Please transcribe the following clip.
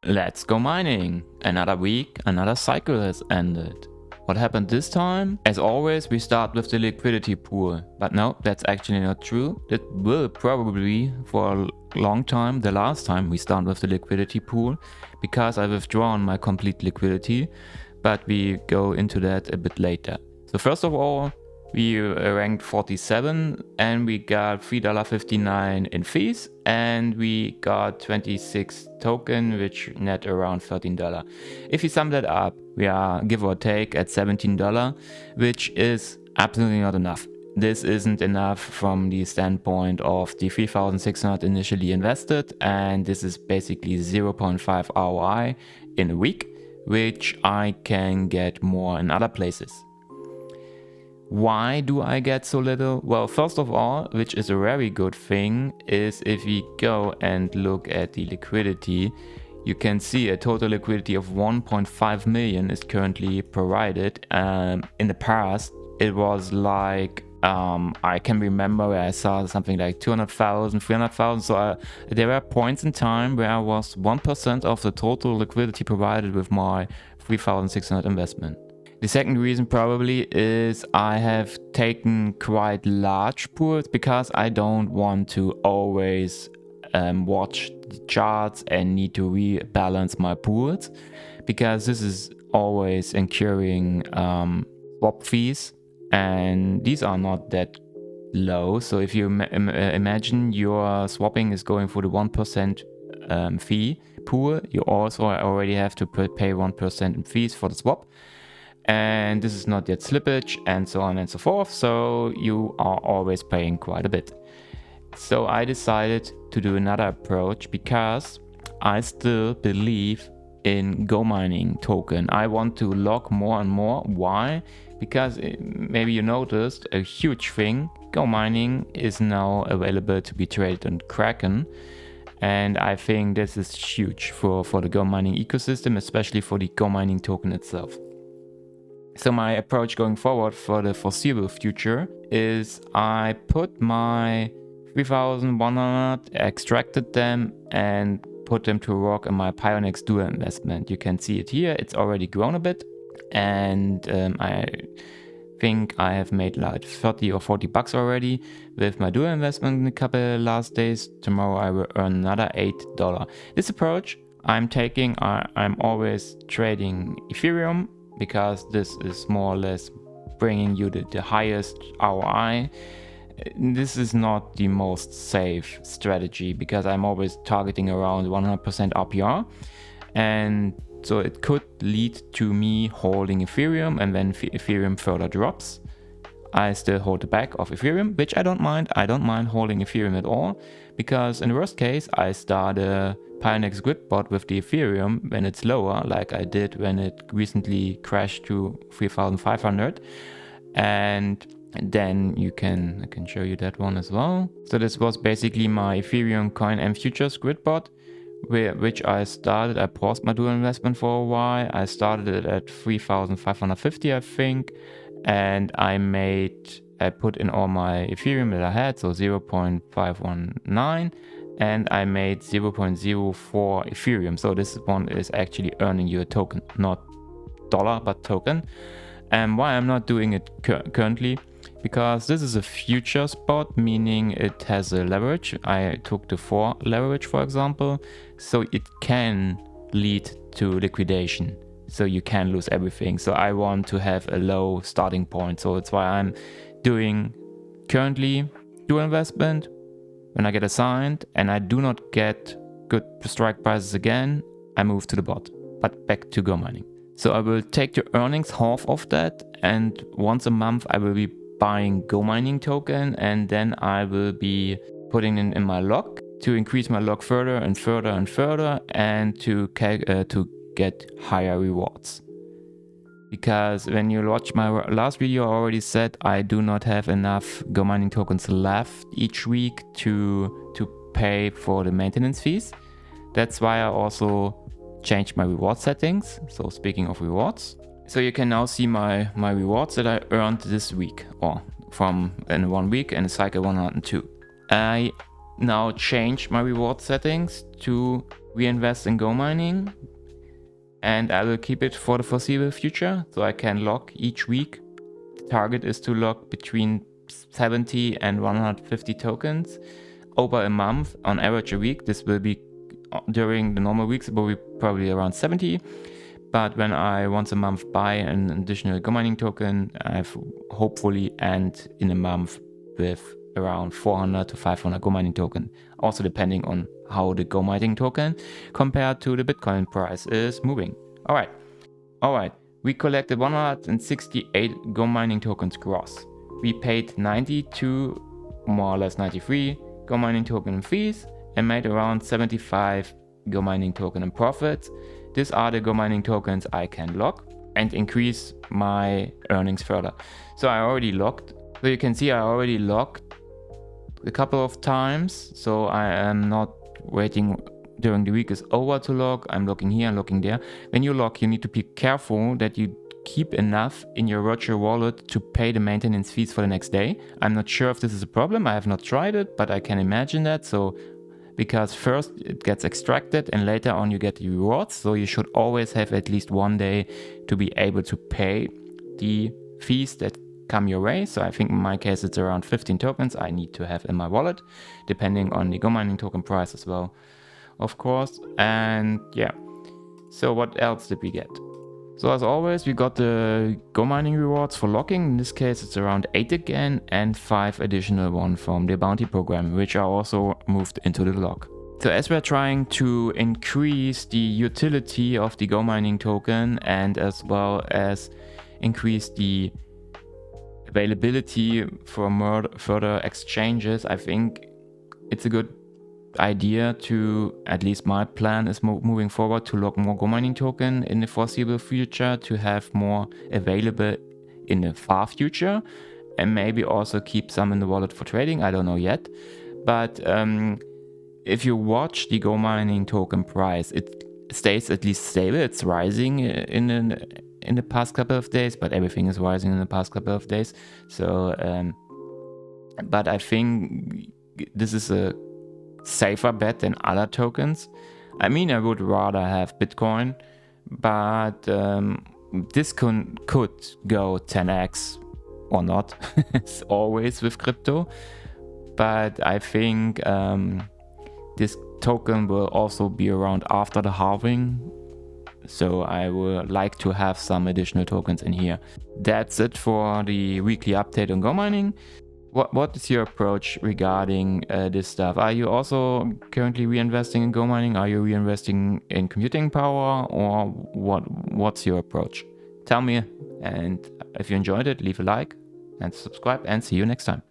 Let's go mining! Another week, another cycle has ended. What happened this time? As always, we start with the liquidity pool. But no, that's actually not true. It will probably be for a long time the last time we start with the liquidity pool, because I've withdrawn my complete liquidity, but we go into that a bit later. So first of all, we ranked 47 and we got $3.59 in fees, and we got 26 token, which net around $13. If you sum that up, we are give or take at $17, which is absolutely not enough. This isn't enough from the standpoint of the 3,600 initially invested, and this is basically 0.5 ROI in a week, which I can get more in other places. Why do I get so little? Well, first of all, which is a very good thing, is if we go and look at the liquidity, you can see a total liquidity of 1.5 million is currently provided. In the past, it was like, I can remember where I saw something like 200,000, 300,000. So there were points in time where I was 1% of the total liquidity provided with my 3,600 investment. The second reason probably is I have taken quite large pools because I don't want to always watch the charts and need to rebalance my pools, because this is always incurring swap fees, and these are not that low. So if you imagine your swapping is going for the 1% fee pool, you also already have to pay 1% in fees for the swap. And this is not yet slippage and so on and so forth, so you are always paying quite a bit. So I decided to do another approach because I still believe in gomining token. I want to log more and more. Why? Because maybe you noticed a huge thing. Gomining is now available to be traded on Kraken. And I think this is huge for the gomining ecosystem, especially for the gomining token itself. So my approach going forward for the foreseeable future is I put my 3,100, extracted them and put them to work in my Pionex dual investment. You can see it here, it's already grown a bit, and I think I have made like 30 or 40 bucks already with my dual investment in a couple last days. Tomorrow I will earn another $8. This approach I'm taking, I'm always trading Ethereum, because this is more or less bringing you the highest ROI. This is not the most safe strategy because I'm always targeting around 100% RPR. And so it could lead to me holding Ethereum, and when Ethereum further drops, I still hold the back of Ethereum, which I don't mind. I don't mind holding Ethereum at all, because in the worst case, I start a Pionex grid bot with the Ethereum when it's lower, like I did when it recently crashed to 3,500. And then I can show you that one as well. So this was basically my Ethereum coin and futures grid bot, which I started. I paused my dual investment for a while. I started it at 3,550, I think. And I put in all my Ethereum that I had, so 0.519, and I made 0.04 Ethereum. So this one is actually earning you a token, not dollar, but token. And why I'm not doing it currently? Because this is a future spot, meaning it has a leverage. I took the 4 leverage, for example, so it can lead to liquidation. So you can lose everything. So I want to have a low starting point. So that's why I'm doing currently dual investment. When I get assigned and I do not get good strike prices again, I move to the bot, but back to gomining. So I will take the earnings, half of that, and once a month I will be buying gomining token, and then I will be putting in my log to increase my log further and further and further, and to get higher rewards. Because when you watch my last video, I already said I do not have enough gomining tokens left each week to pay for the maintenance fees. That's why I also changed my reward settings. So speaking of rewards, so you can now see my rewards that I earned this week, or from in 1 week in cycle 102. I now change my reward settings to reinvest in Go mining, and I will keep it for the foreseeable future, so I can lock each week. The target is to lock between 70 and 150 tokens over a month, on average a week. This will be during the normal weeks, it will be probably around 70. But when I once a month buy an additional Go mining token, I've hopefully end in a month with around 400 to 500 Go mining token. Also depending on how the Go mining token compared to the Bitcoin price is moving. All right. We collected 168 Go mining tokens gross. We paid 92, more or less 93 Go mining token fees and made around 75 Go mining token in profits. These are the Go mining tokens I can lock and increase my earnings further. So I already locked. So you can see I already locked a couple of times. So I am not waiting during the week is over to lock. I'm locking here and locking there. When you lock, you need to be careful that you keep enough in your virtual wallet to pay the maintenance fees for the next day. I'm not sure if this is a problem. I have not tried it, but I can imagine that. So because first it gets extracted and later on you get the rewards. So you should always have at least one day to be able to pay the fees that come your way. So I think in my case it's around 15 tokens I need to have in my wallet, depending on the Go mining token price as well, of course. And yeah, so what else did we get? So as always, we got the Go mining rewards for locking. In this case, it's around 8 again, and 5 additional one from the bounty program, which are also moved into the lock. So as we're trying to increase the utility of the Go mining token and as well as increase the availability for further exchanges, I think it's a good idea to, at least my plan is moving forward, to lock more Go mining token in the foreseeable future, to have more available in the far future, and maybe also keep some in the wallet for trading. I don't know yet, but if you watch the Go mining token price, it stays at least stable. It's rising in the past couple of days, but everything is rising in the past couple of days. So but I think this is a safer bet than other tokens. I mean, I would rather have Bitcoin, but this could go 10x or not. It's always with crypto, but I think this token will also be around after the halving, so I would like to have some additional tokens in here. That's it for the weekly update on Go mining. What is your approach regarding this stuff? Are you also currently reinvesting in Go mining? Are you reinvesting in computing power, or what's your approach? Tell me, and if you enjoyed it, leave a like and subscribe, and see you next time.